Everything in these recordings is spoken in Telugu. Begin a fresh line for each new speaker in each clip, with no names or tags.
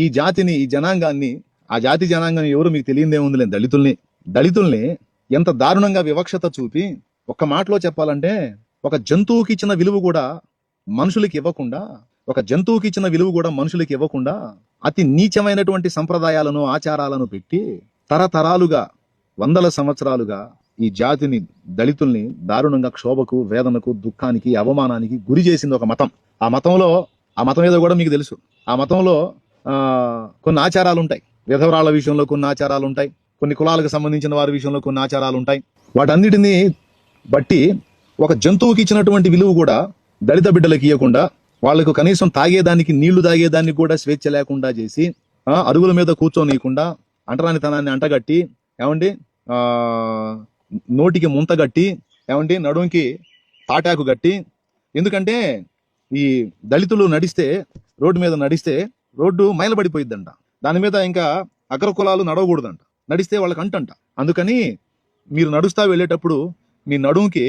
ఈ జాతిని, ఈ జనాంగాన్ని, ఆ జాతి జనాంగం ఎవరు మీకు తెలియదేముందిలే, దళితుల్ని ఎంత దారుణంగా వివక్షత చూపి, ఒక్క మాటలో చెప్పాలంటే ఒక జంతువుకి ఇచ్చిన విలువ కూడా మనుషులకి ఇవ్వకుండా, అతి నీచమైనటువంటి సంప్రదాయాలను, ఆచారాలను పెట్టి తరతరాలుగా, వందల సంవత్సరాలుగా ఈ జాతిని, దళితుల్ని దారుణంగా క్షోభకు, వేదనకు, దుఃఖానికి, అవమానానికి గురి చేసింది ఒక మతం. ఆ మతం ఏదో కూడా మీకు తెలుసు. ఆ మతంలో కొన్ని ఆచారాలు ఉంటాయి. విధవరాళ్ల విషయంలో కొన్ని ఆచారాలు ఉంటాయి, కొన్ని కులాలకు సంబంధించిన వారి విషయంలో కొన్ని ఆచారాలు ఉంటాయి. వాటన్నిటిని బట్టి ఒక జంతువుకి ఇచ్చినటువంటి విలువ కూడా దళిత బిడ్డలకు ఇవ్వకుండా, వాళ్లకు కనీసం తాగేదానికి, నీళ్లు తాగేదానికి కూడా స్వేచ్ఛ లేకుండా చేసి, అరుగుల మీద కూర్చోనీయకుండా, అంటరానితనాన్ని అంటగట్టి, ఏమండి నోటికి ముంతగట్టి, ఏమండి నడుంకి తాటాకు గట్టి. ఎందుకంటే ఈ దళితులు రోడ్డు మీద నడిస్తే రోడ్డు మైలబడిపోయిద్దంట. దాని మీద ఇంకా అగ్ర కులాలు నడవకూడదంట, నడిస్తే వాళ్ళకి అంటంట. అందుకని మీరు నడుస్తా వెళ్ళేటప్పుడు మీ నడుంకి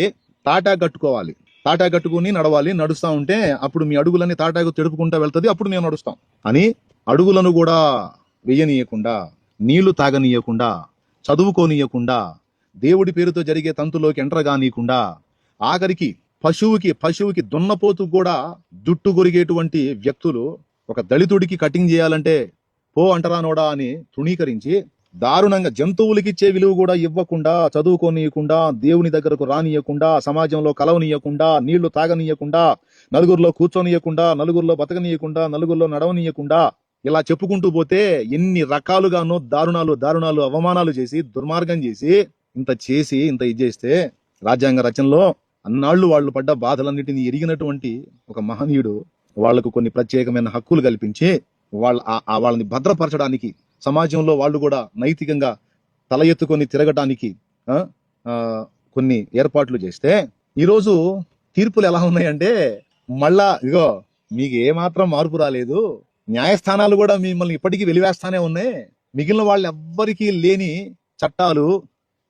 తాటాకు కట్టుకోవాలి, తాటాకు కట్టుకుని నడవాలి. నడుస్తా ఉంటే అప్పుడు మీ అడుగులని తాటాకు తెడుపుకుంటా వెళ్తుంది, అప్పుడు మేము నడుస్తాం అని అడుగులను కూడా వెయ్యనీయకుండా, నీళ్లు తాగనీయకుండా, చదువుకోనీయకుండా, దేవుడి పేరుతో జరిగే తంతులోకి ఎంటరగానీయకుండా, ఆఖరికి పశువుకి దున్నపోతు కూడా జుట్టు గొరిగేటువంటి వ్యక్తులు ఒక దళితుడికి కటింగ్ చేయాలంటే పో అంటరానోడా అని తృణీకరించి, దారుణంగా జంతువులకి ఇచ్చే విలువ కూడా ఇవ్వకుండా, చదువుకోనీయకుండా, దేవుని దగ్గరకు రానియకుండా, సమాజంలో కలవనీయకుండా, నీళ్లు తాగనీయకుండా, నలుగురిలో కూర్చోనీయకుండా, నలుగురిలో బతకనీయకుండా, నలుగురిలో నడవనీయకుండా, ఇలా చెప్పుకుంటూ పోతే ఎన్ని రకాలుగానో దారుణాలు అవమానాలు చేసి, దుర్మార్గం చేసి, ఇంత ఇది చేస్తే, రాజ్యాంగ రచనలో అన్నాళ్లు వాళ్ళు పడ్డ బాధలన్నిటినీ ఎరిగినటువంటి ఒక మహనీయుడు వాళ్లకు కొన్ని ప్రత్యేకమైన హక్కులు కల్పించి, వాళ్ళని భద్రపరచడానికి, సమాజంలో వాళ్ళు కూడా నైతికంగా తల ఎత్తుకొని తిరగటానికి కొన్ని ఏర్పాట్లు చేస్తే, ఈరోజు తీర్పులు ఎలా ఉన్నాయంటే, మళ్ళా ఇగో మీకు ఏమాత్రం మార్పు రాలేదు, న్యాయస్థానాలు కూడా మిమ్మల్ని ఇప్పటికీ వెలివేస్తానే ఉన్నాయి, మిగిలిన వాళ్ళు ఎవ్వరికీ లేని చట్టాలు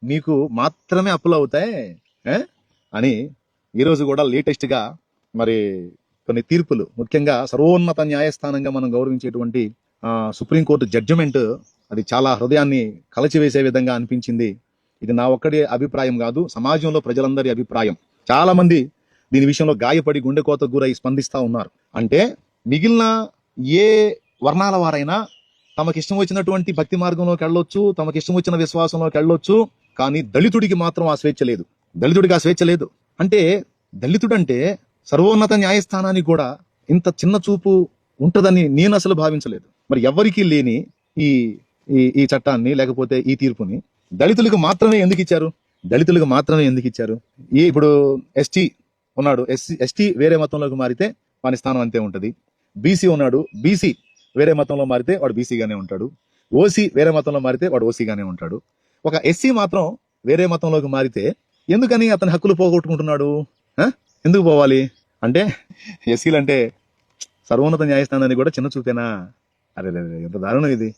మీకు మాత్రమే అప్పులు అవుతాయి అని ఈరోజు కూడా లేటెస్ట్ గా మరి కొన్ని తీర్పులు, ముఖ్యంగా సర్వోన్నత న్యాయస్థానంగా మనం గౌరవించేటువంటి సుప్రీంకోర్టు జడ్జిమెంట్, అది చాలా హృదయాన్ని కలచివేసే విధంగా అనిపించింది. ఇది నా ఒక్కడి అభిప్రాయం కాదు, సమాజంలో ప్రజలందరి అభిప్రాయం. చాలా మంది దీని విషయంలో గాయపడి గుండెకోతకు గురై స్పందిస్తా ఉన్నారు. అంటే మిగిలిన ఏ వర్ణాల వారైనా తమకిష్టం వచ్చినటువంటి భక్తి మార్గంలోకి వెళ్ళొచ్చు, తమకిష్టం వచ్చిన విశ్వాసంలోకి వెళ్ళొచ్చు, కానీ దళితుడికి మాత్రం ఆ స్వేచ్ఛ లేదు. అంటే దళితుడంటే సర్వోన్నత న్యాయస్థానానికి కూడా ఇంత చిన్న చూపు ఉంటదని నేను అసలు భావించలేదు. మరి ఎవరికీ లేని ఈ చట్టాన్ని, లేకపోతే ఈ తీర్పుని దళితులకు మాత్రమే ఎందుకు ఇచ్చారు? ఇప్పుడు ఎస్టీ ఉన్నాడు, ఎస్టీ వేరే మతంలోకి మారితే వాని స్థానం అంతే ఉంటది. బీసీ ఉన్నాడు, బీసీ వేరే మతంలో మారితే వాడు బీసీగానే ఉంటాడు. ఓసీ వేరే మతంలో మారితే వాడు ఓసీగానే ఉంటాడు. ఒక ఎస్సీ మాత్రం వేరే మతంలోకి మారితే ఎందుకని అతని హక్కులు పోగొట్టుకుంటున్నాడు? ఎందుకు పోవాలి? అంటే ఎస్సీలు అంటే సర్వోన్నత న్యాయస్థానాన్ని కూడా చిన్న చూపేనా? అరే ఎంత దారుణం ఇది.